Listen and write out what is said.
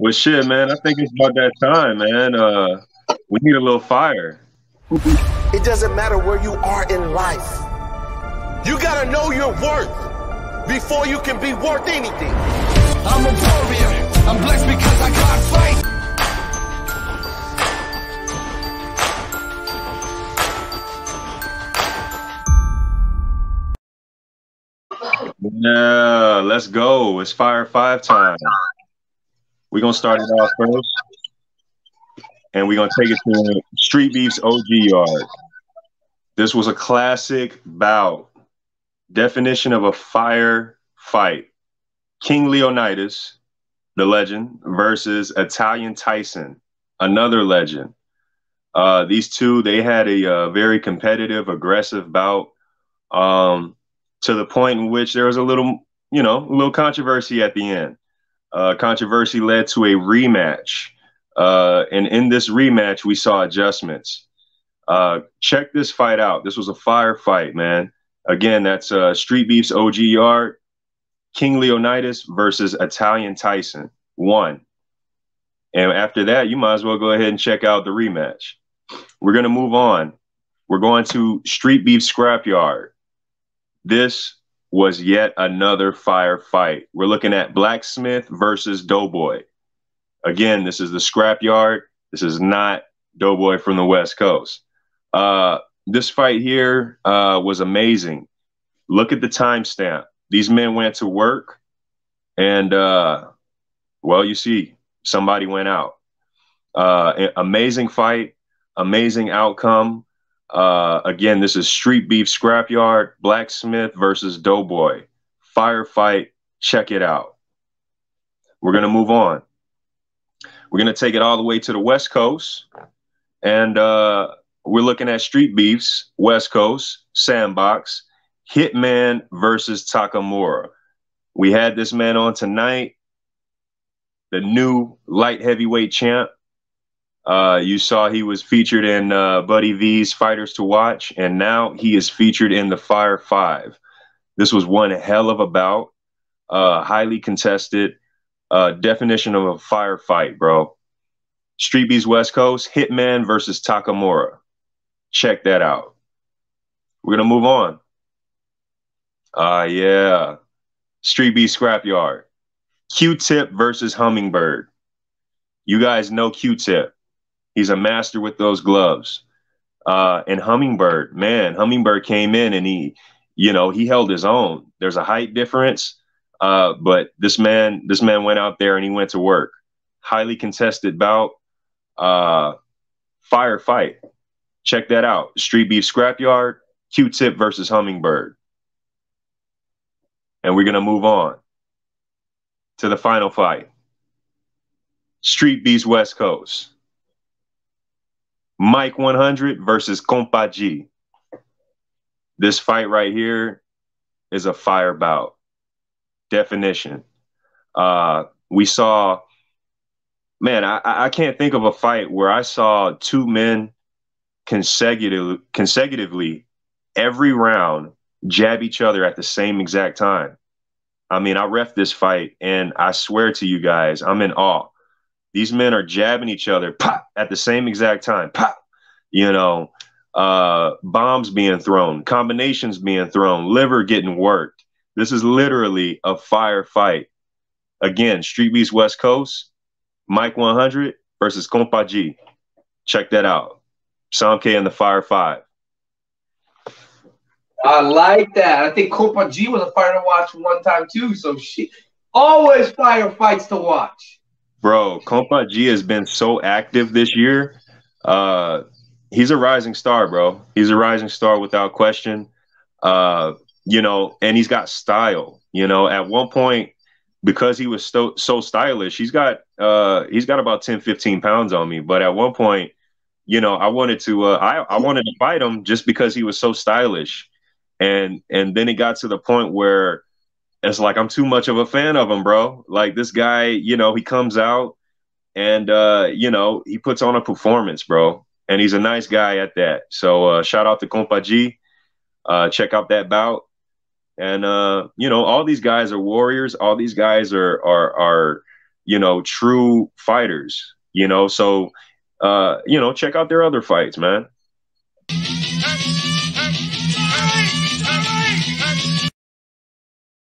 Well, shit, man. I think it's about that time, man. We need a little fire. It doesn't matter where you are in life. You gotta know your worth before you can be worth anything. I'm a warrior. I'm blessed because I can't fight. Yeah, let's go. It's Fire 5 time. We're gonna start it off first, and we're gonna take it to Street Beef's OG yard. This was a classic bout. Definition of a fire fight. King Leonidas, the legend, versus Italian Tyson, another legend. These two, they had a very competitive, aggressive bout, to the point in which there was a little controversy at the end. Controversy led to a rematch. And in this rematch, we saw adjustments. Check this fight out. This was a fire fight, man. Again, that's Street Beef's OG yard. King Leonidas versus Italian Tyson. 1. And after that, you might as well go ahead and check out the rematch. We're going to move on. We're going to Street Beef Scrapyard. This was yet another fire fight. We're looking at Blacksmith versus Doughboy. Again, this is the Scrapyard. This is not Doughboy from the West Coast. This fight here was amazing. Look at the timestamp. These men went to work, and, well, you see, somebody went out. Amazing fight, amazing outcome. Again, this is Street Beef Scrapyard, Blacksmith versus Doughboy. Firefight, check it out. We're going to move on. We're going to take it all the way to the West Coast, and we're looking at Street Beef's West Coast, Sandbox, Hitman versus Takamura. We had this man on tonight, the new light heavyweight champ. You saw he was featured in Buddy V's Fighters to Watch, and now he is featured in the Fire 5. This was one hell of a bout, highly contested, definition of a firefight, bro. Street Beef's West Coast, Hitman versus Takamura. Check that out. We're going to move on. Yeah. Street Beef Scrapyard. Q-Tip versus Hummingbird. You guys know Q-Tip. He's a master with those gloves. And Hummingbird, man, Hummingbird came in and he held his own. There's a height difference, but this man went out there and he went to work. Highly contested bout, fire fight. Check that out. Street Beef Scrapyard, Q-Tip versus Hummingbird. And we're going to move on to the final fight. Street Beef's West Coast. Mike 100 versus Compa G. This fight right here is a fire bout. Definition. We saw, man, I can't think of a fight where I saw two men consecutively every round jab each other at the same exact time. I mean, I ref this fight, and I swear to you guys, I'm in awe. These men are jabbing each other, pop, at the same exact time, pop. Bombs being thrown, combinations being thrown, liver getting worked. This is literally a fire fight. Again, Street Beef's West Coast, Mike 100 versus Compa G. Check that out. Somké and the Fire 5. I like that. I think Compa G was a fighter to watch one time too. So she always fire fights to watch. Bro, Compa G has been so active this year. He's a rising star, bro. He's a rising star without question. And he's got style. At one point, because he was so stylish, he's got about 10, 15 pounds on me. But at one point, I wanted to fight him just because he was so stylish. And then it got to the point where it's like, I'm too much of a fan of him, bro. Like, this guy, he comes out and, he puts on a performance, bro. And he's a nice guy at that. So shout out to Compa G. Check out that bout. And, all these guys are warriors. All these guys are you know, true fighters, you know. So, you know, check out their other fights, man.